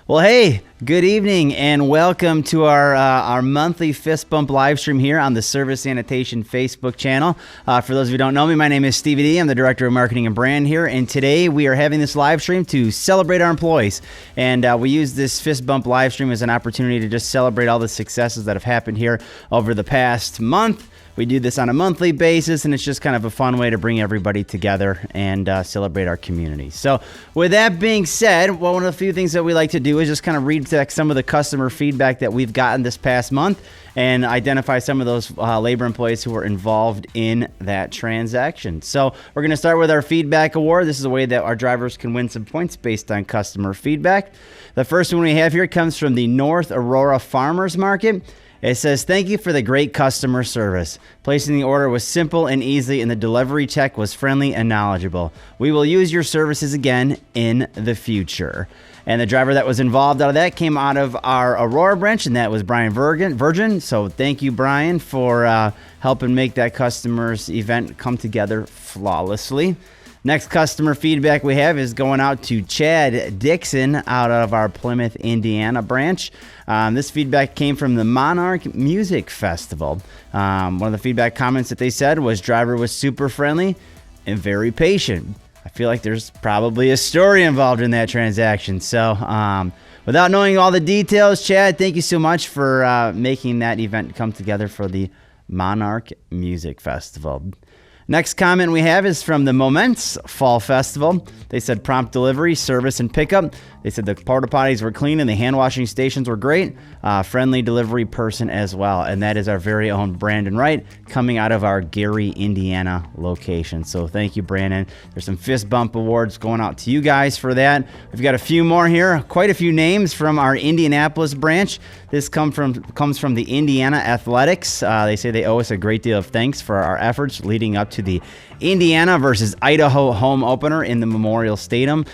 Well, hey, good evening and welcome to our monthly Fistbump live stream here on the Service Sanitation Facebook channel. For those of you who don't know me, my name is Stevie D. I'm the Director of Marketing and Brand here, and today we are having this live stream to celebrate our employees. And we use this Fistbump live stream as an opportunity to just celebrate all the successes that have happened here over the past month. We do this on a monthly basis, and it's just kind of a fun way to bring everybody together and celebrate our community. So with that being said, well, one of the few things that we like to do is just kind of read some of the customer feedback that we've gotten this past month and identify some of those labor employees who were involved in that transaction. So we're going to start with our feedback award. This is a way that our drivers can win some points based on customer feedback. The first one we have here comes from the North Aurora Farmers Market. It says, "Thank you for the great customer service. Placing the order was simple and easy, and the delivery tech was friendly and knowledgeable. We will use your services again in the future." And the driver that was involved out of that came out of our Aurora branch, and that was Brian Virgin. So thank you, Brian, for helping make that customer's event come together flawlessly. Next customer feedback we have is going out to Chad Dixon out of our Plymouth, Indiana branch. This feedback came from the Monarch Music Festival. One of the feedback comments that they said was driver was super friendly and very patient. I feel like there's probably a story involved in that transaction. So without knowing all the details, Chad, thank you so much for making that event come together for the Monarch Music Festival. Next comment we have is from the Moments Fall Festival. They said prompt delivery, service, and pickup. They said the porta potties were clean and the hand washing stations were great. Friendly delivery person as well. And that is our very own Brandon Wright coming out of our Gary, Indiana location. So thank you, Brandon. There's some Fist Bump awards going out to you guys for that. We've got a few more here. Quite a few names from our Indianapolis branch. This comes from the Indiana Athletics. They say they owe us a great deal of thanks for our efforts leading up to the Indiana versus Idaho home opener in the Memorial Stadium.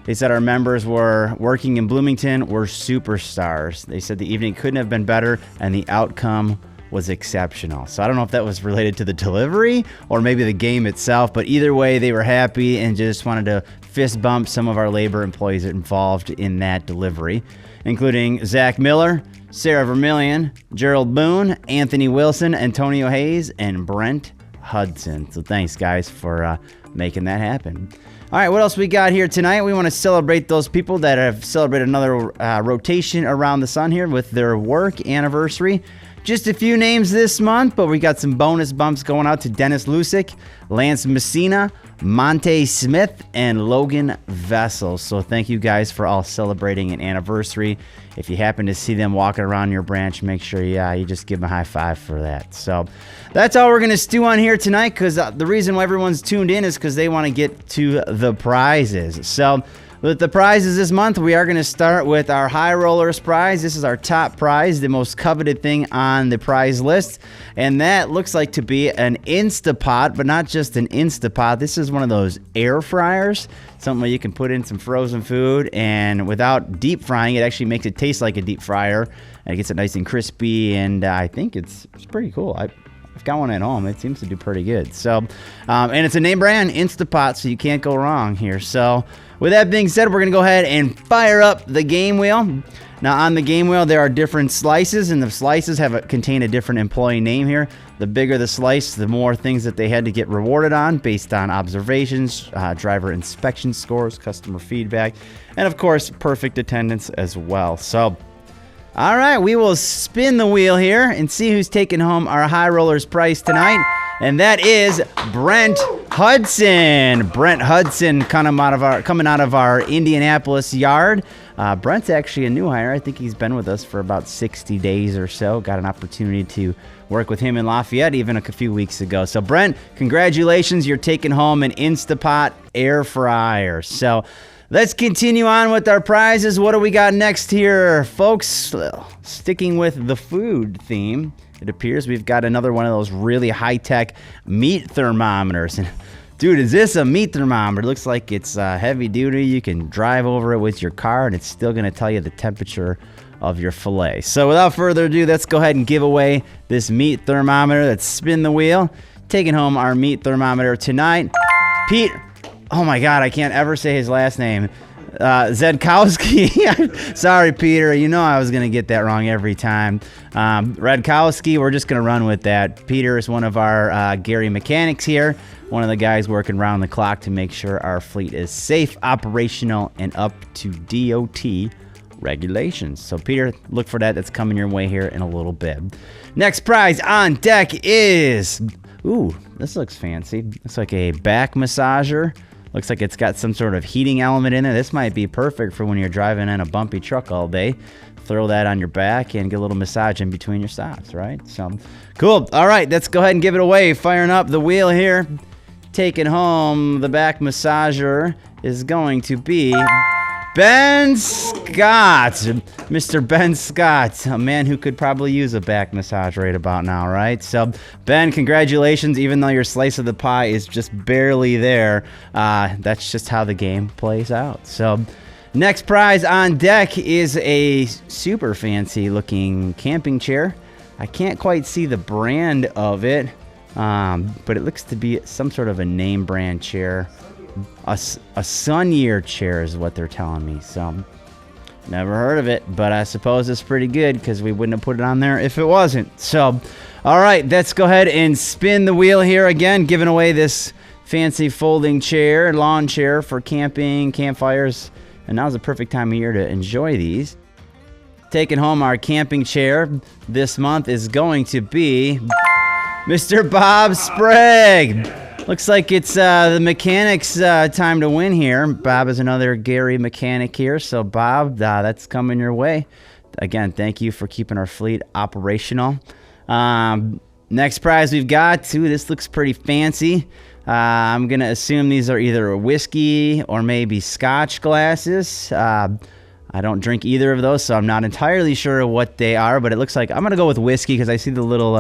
They said our members were working in Bloomington were superstars. They said the evening couldn't have been better and the outcome was exceptional. So I don't know if that was related to the delivery or maybe the game itself, but either way, they were happy and just wanted to fist bump some of our labor employees involved in that delivery, including Zach Miller, Sarah Vermillion, Gerald Boone, Anthony Wilson, Antonio Hayes, and Brent Hudson. So thanks, guys, for making that happen. All right, what else we got here tonight? We want to celebrate those people that have celebrated another rotation around the sun here with their work anniversary. Just a few names this month, but we got some bonus bumps going out to Dennis Lusick, Lance Messina, Monte Smith, and Logan Vessel. So thank you guys for all celebrating an anniversary. If you happen to see them walking around your branch, make sure you just give them a high five for that. So that's all we're going to stew on here tonight, because the reason why everyone's tuned in is because they want to get to the prizes. So with the prizes this month, we are going to start with our High Rollers prize. This is our top prize, the most coveted thing on the prize list. And that looks like to be an Instapot, but not just an Instapot. This is one of those air fryers, something where you can put in some frozen food, and without deep frying, it actually makes it taste like a deep fryer. And it gets it nice and crispy, and I think it's pretty cool. I've got one at home. It seems to do pretty good. So, and it's a name brand, Instapot, so you can't go wrong here. So with that being said, we're going to go ahead and fire up the game wheel. Now, on the game wheel, there are different slices, and the slices contain a different employee name here. The bigger the slice, the more things that they had to get rewarded on based on observations, driver inspection scores, customer feedback, and, of course, perfect attendance as well. So, all right, we will spin the wheel here and see who's taking home our High Rollers prize tonight. And that is Brent Hudson. Brent Hudson coming out of our Indianapolis yard. Brent's actually a new hire. I think he's been with us for about 60 days or so. Got an opportunity to work with him in Lafayette even a few weeks ago. So Brent, congratulations. You're taking home an Instapot air fryer. So let's continue on with our prizes. What do we got next here, folks? Sticking with the food theme, it appears we've got another one of those really high-tech meat thermometers. And dude, is this a meat thermometer? It looks like it's heavy duty. You can drive over it with your car, and it's still going to tell you the temperature of your filet. So without further ado, let's go ahead and give away this meat thermometer. Let's spin the wheel. Taking home our meat thermometer tonight, Pete. Oh my God, I can't ever say his last name. Zedkowski. Sorry, Peter. You know I was going to get that wrong every time. Redkowski, we're just going to run with that. Peter is one of our Gary mechanics here, one of the guys working around the clock to make sure our fleet is safe, operational, and up to DOT regulations. So, Peter, look for that. That's coming your way here in a little bit. Next prize on deck is... Ooh, this looks fancy. Looks like a back massager. Looks like it's got some sort of heating element in it. This might be perfect for when you're driving in a bumpy truck all day. Throw that on your back and get a little massage in between your stops, right? So, cool. All right, let's go ahead and give it away. Firing up the wheel here. Taking home the back massager is going to be Ben Scott. Mr. Ben Scott, a man who could probably use a back massage right about now, right? So, Ben, congratulations. Even though your slice of the pie is just barely there, that's just how the game plays out. So, next prize on deck is a super fancy looking camping chair. I can't quite see the brand of it, but it looks to be some sort of a name brand chair. A Sunyear chair is what they're telling me. So, never heard of it, but I suppose it's pretty good because we wouldn't have put it on there if it wasn't. So, all right, let's go ahead and spin the wheel here again, giving away this fancy folding chair, lawn chair for camping, campfires, and now's the perfect time of year to enjoy these. Taking home our camping chair this month is going to be Mr. Bob Sprague. Looks like it's the mechanic's time to win here. Bob is another Gary mechanic here. So, Bob, that's coming your way. Again, thank you for keeping our fleet operational. Next prize we've got, ooh, this looks pretty fancy. I'm going to assume these are either a whiskey or maybe scotch glasses. I don't drink either of those, so I'm not entirely sure what they are, but it looks like I'm going to go with whiskey because I see the little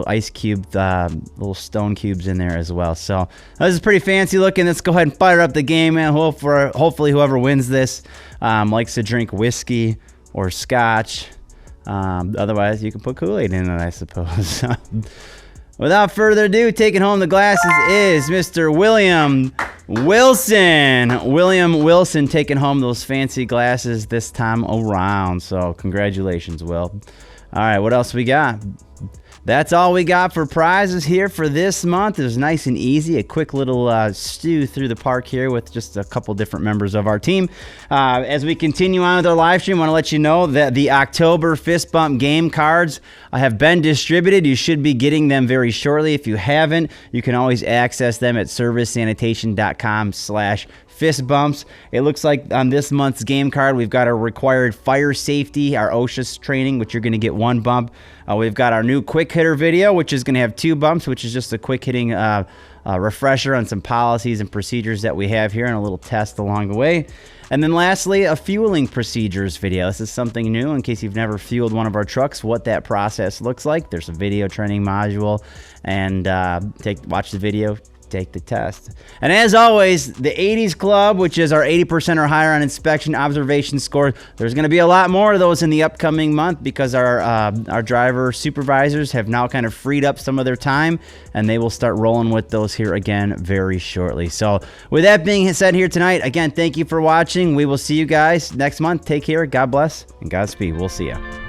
ice cube, little stone cubes in there as well. So this is pretty fancy looking. Let's go ahead and fire up the game, and hopefully whoever wins this likes to drink whiskey or scotch. Otherwise, you can put Kool-Aid in it, I suppose. Without further ado, taking home the glasses is Mr. William Wilson. William Wilson taking home those fancy glasses this time around. So congratulations, Will. All right, what else we got? That's all we got for prizes here for this month. It was nice and easy. A quick little stew through the park here with just a couple different members of our team. As we continue on with our live stream, I want to let you know that the October Fistbump game cards have been distributed. You should be getting them very shortly. If you haven't, you can always access them at servicesanitation.com/Fistbumps. It looks like on this month's game card, we've got our required fire safety, our OSHA training, which you're going to get 1 bump. We've got our new quick hitter video, which is going to have 2 bumps, which is just a quick hitting refresher on some policies and procedures that we have here and a little test along the way. And then lastly, a fueling procedures video. This is something new in case you've never fueled one of our trucks, what that process looks like. There's a video training module, and watch the video, take the test. And as always, the 80s Club, which is our 80% or higher on inspection observation score. There's going to be a lot more of those in the upcoming month because our driver supervisors have now kind of freed up some of their time, and they will start rolling with those here again very shortly. So with that being said here tonight, again, thank you for watching. We will see you guys next month. Take care. God bless and Godspeed. We'll see you.